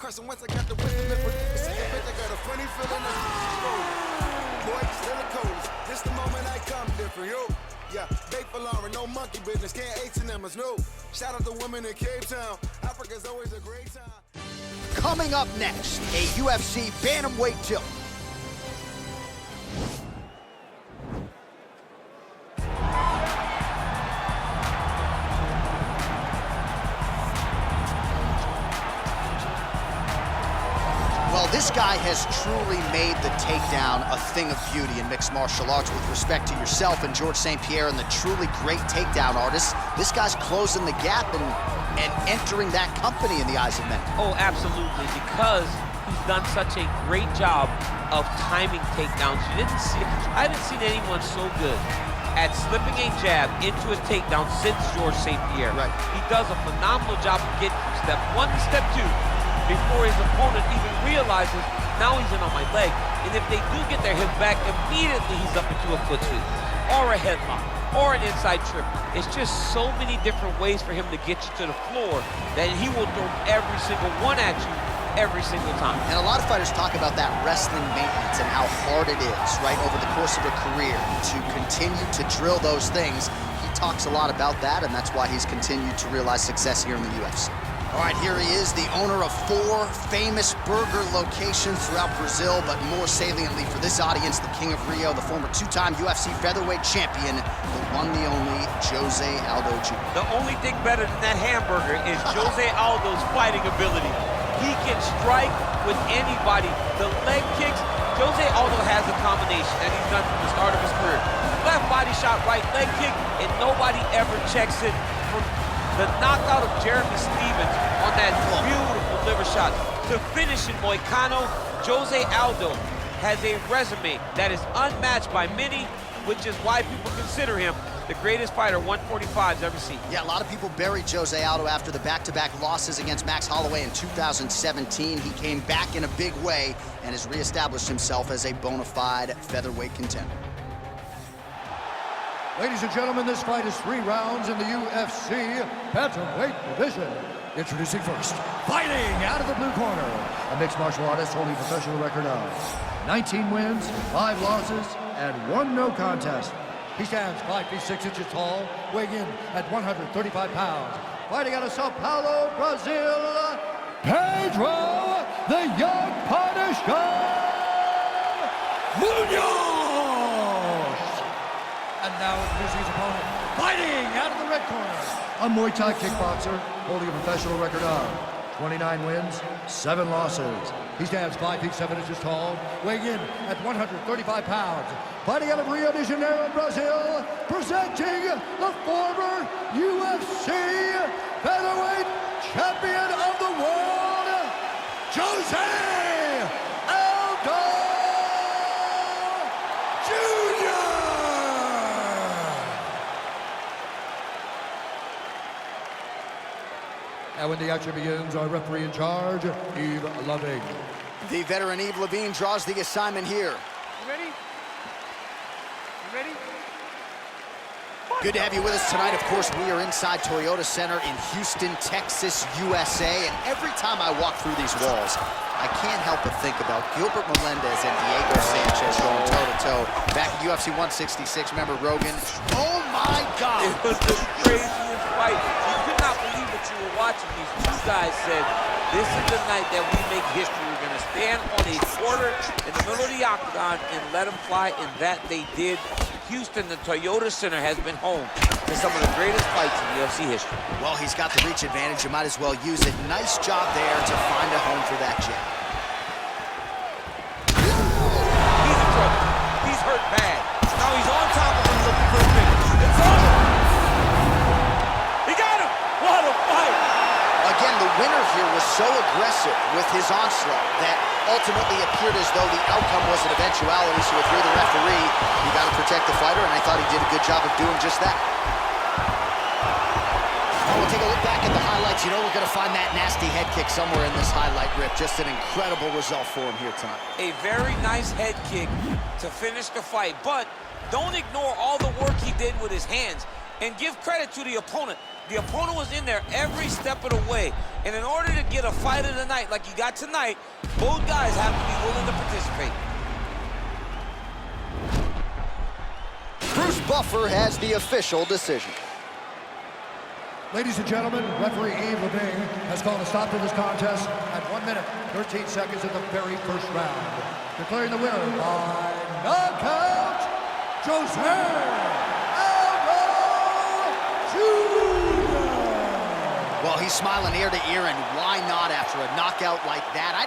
Carson Wentz, I got the win. I got a funny feeling that's boy, still the coldest. This the moment I come different, yo. Yeah, they for Lauren, no monkey business. Can't H&M us, no. Shout out to women in Cape Town. Africa's always a great time. Coming up next, a UFC bantamweight tilt. Well, this guy has truly made the takedown a thing of beauty in mixed martial arts. With respect to yourself and George St. Pierre and the truly great takedown artists, this guy's closing the gap and entering that company in the eyes of many. Oh, absolutely, because he's done such a great job of timing takedowns. I haven't seen anyone so good at slipping a jab into a takedown since George St. Pierre. Right. He does a phenomenal job of getting from step one to step two before his opponent even realizes, now he's in on my leg. And if they do get their hip back, immediately he's up into a foot sweep, or a headlock, or an inside trip. It's just so many different ways for him to get you to the floor that he will throw every single one at you every single time. And a lot of fighters talk about that wrestling maintenance and how hard it is, right, over the course of a career to continue to drill those things. He talks a lot about that, and that's why he's continued to realize success here in the UFC. All right, here he is, the owner of 4 famous burger locations throughout Brazil, but more saliently for this audience, the King of Rio, the former 2-time UFC featherweight champion, the one, the only, Jose Aldo Jr. The only thing better than that hamburger is Jose Aldo's fighting ability. He can strike with anybody. The leg kicks, Jose Aldo has a combination that he's done from the start of his career. Left body shot, right leg kick, and nobody ever checks it. From the knockout of Jeremy Stevens on that beautiful liver shot to finish in Moicano, Jose Aldo has a resume that is unmatched by many, which is why people consider him the greatest fighter 145's ever seen. Yeah, a lot of people buried Jose Aldo after the back-to-back losses against Max Holloway in 2017. He came back in a big way and has reestablished himself as a bona fide featherweight contender. Ladies and gentlemen, this fight is 3 rounds in the UFC bantamweight division. Introducing first, fighting out of the blue corner, a mixed martial artist holding a professional record of 19 wins, 5 losses, and 1 no contest. He stands 5 feet 6 inches tall, weighing in at 135 pounds. Fighting out of Sao Paulo, Brazil, Pedro, the Young Punisher Munhoz! And now introducing his opponent, fighting out of the red corner, a Muay Thai kickboxer holding a professional record of 29 wins, 7 losses. He stands 5 feet 7 inches tall, weighing in at 135 pounds. Fighting out of Rio de Janeiro, Brazil, presenting the former UFC featherweight champion of the world, Jose Aldo Jr. And when the action begins, our referee in charge, Yves Loving. The veteran Yves Levine draws the assignment here. You ready? You ready? Good to have you with us tonight. Of course, we are inside Toyota Center in Houston, Texas, USA. And every time I walk through these walls, I can't help but think about Gilbert Melendez and Diego Sanchez going toe-to-toe back at UFC 166. Remember Rogan? Oh, my God! It was the craziest fight. You could not believe what you were watching. These 2 guys said, this is the night that we make history. We're going to stand on a quarter in the middle of the octagon and let them fly, and that they did. Houston, the Toyota Center, has been home to some of the greatest fights in UFC history. Well, he's got the reach advantage. You might as well use it. Nice job there to find a home for that jab. He's in trouble. He's hurt bad. Now he's on top of him looking for a finish. It's over. He got him. What a fight. Again, the winner here was so aggressive with his onslaught that ultimately appeared as though the outcome was an eventuality. So if you're the referee, you got to protect the fighter, and I thought he did a good job of doing just that. We'll take a look back at the highlights. You know we're going to find that nasty head kick somewhere in this highlight rip. Just an incredible result for him here tonight. A very nice head kick to finish the fight, but don't ignore all the work he did with his hands. And give credit to the opponent. The opponent was in there every step of the way. And in order to get a fight of the night like you got tonight, both guys have to be willing to participate. Bruce Buffer has the official decision. Ladies and gentlemen, referee Yves Levine has called a stop to this contest at 1 minute, 13 seconds in the very first round. Declaring the winner by knockout, Jose Aldo Jr. Well, he's smiling ear to ear, and why not after a knockout like that?